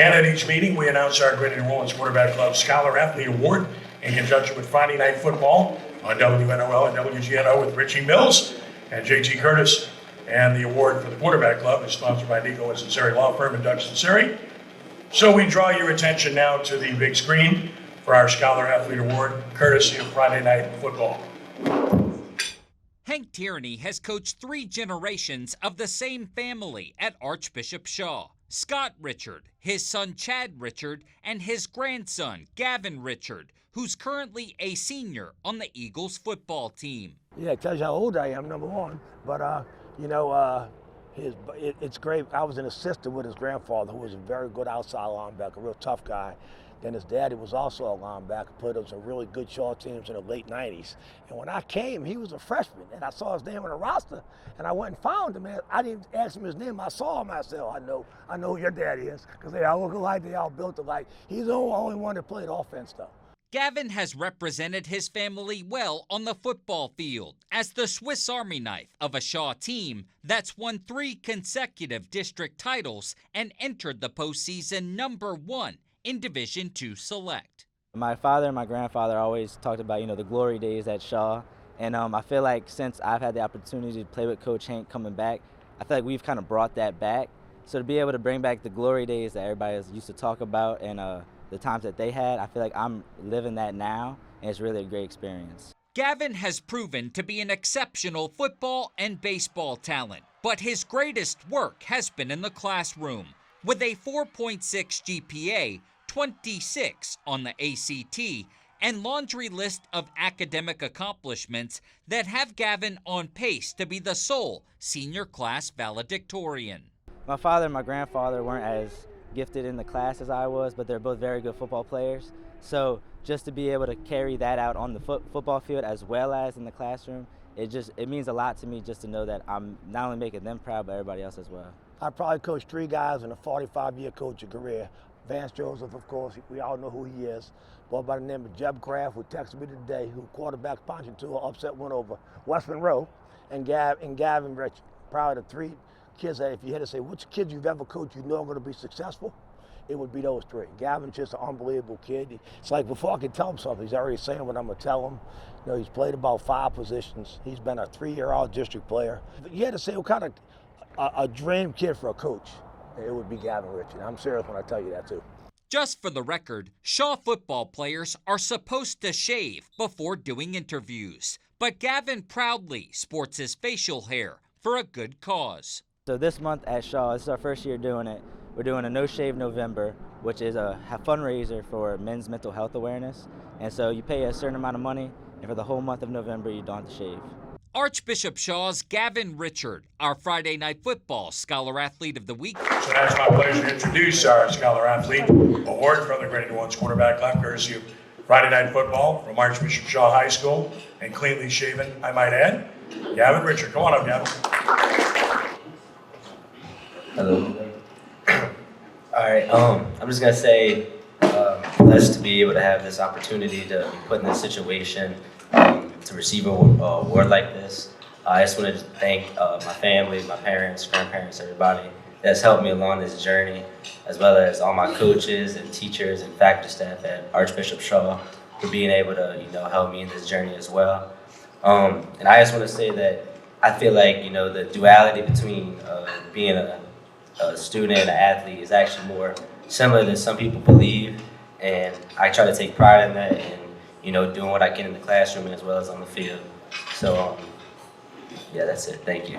And at each meeting, we announce our Greater New Orleans Quarterback Club Scholar Athlete Award in conjunction with Friday Night Football on WNOL and WGNO with Richie Mills and JT Curtis. And the award for the Quarterback Club is sponsored by Nico and Sinceri Law Firm and Doug Sinceri. So we draw your attention now to the big screen for our Scholar Athlete Award, courtesy of Friday Night Football. Hank Tierney has coached 3 generations of the same family at Archbishop Shaw. Scott Richard, his son Chad Richard, and his grandson Gavin Richard, who's currently a senior on the Eagles football team. Yeah, it tells you how old I am, number one. But, it's great. I was an assistant with his grandfather, who was a very good outside linebacker, a real tough guy. Then his daddy was also a linebacker, played on some really good Shaw teams in the late 90s. And when I came, he was a freshman, and I saw his name on the roster, and I went and found him, and I didn't ask him his name. I saw him, I said, I know who your daddy is, because they all look alike, they all built alike. He's the only one that played offense, though. Gavin has represented his family well on the football field as the Swiss Army knife of a Shaw team that's won 3 consecutive district titles and entered the postseason #1 in Division II Select. My father and my grandfather always talked about, the glory days at Shaw. And I feel like since I've had the opportunity to play with Coach Hank coming back, I feel like we've kind of brought that back. So to be able to bring back the glory days that everybody used to talk about and the times that they had, I feel like I'm living that now, and it's really a great experience. Gavin has proven to be an exceptional football and baseball talent, but his greatest work has been in the classroom. With a 4.6 GPA, 26 on the ACT, and laundry list of academic accomplishments that have Gavin on pace to be the sole senior class valedictorian. My father and my grandfather weren't as gifted in the class as I was, but they're both very good football players. So just to be able to carry that out on the football field as well as in the classroom, it means a lot to me just to know that I'm not only making them proud, but everybody else as well. I probably coached 3 guys in a 45-year coaching career. Vance Joseph, of course, we all know who he is. Boy by the name of Jeb Kraft, who texted me today, who quarterback punching to an upset win over West Monroe, and Gavin Richard. Probably the 3 kids that if you had to say which kids you've ever coached you know are going to be successful, it would be those 3. Gavin's just an unbelievable kid. It's like before I can tell him something, he's already saying what I'm going to tell him. He's played about 5 positions. He's been a 3-year all-district player. If you had to say what kind of a dream kid for a coach, it would be Gavin Richard. I'm serious when I tell you that too. Just for the record, Shaw football players are supposed to shave before doing interviews, but Gavin proudly sports his facial hair for a good cause. So this month at Shaw, this is our first year doing it. We're doing a No Shave November, which is a fundraiser for men's mental health awareness. And so you pay a certain amount of money, and for the whole month of November, you don't have to shave. Archbishop Shaw's Gavin Richard, our Friday Night Football Scholar Athlete of the Week. So now it's my pleasure to introduce our Scholar Athlete Award from the Greater New Orleans Quarterback Club, courtesy of Friday Night Football from Archbishop Shaw High School, and cleanly shaven, I might add, Gavin Richard. Come on up, Gavin. Hello. All right, I'm just gonna say, blessed to be able to have this opportunity to be put in this situation, to receive an award like this. I just want to thank my family, my parents, grandparents, everybody that's helped me along this journey, as well as all my coaches and teachers and faculty staff at Archbishop Shaw for being able to, help me in this journey as well. And I just want to say that I feel like, the duality between being a student and an athlete is actually more similar than some people believe, and I try to take pride in that and doing what I can in the classroom as well as on the field. So yeah, that's it. Thank you.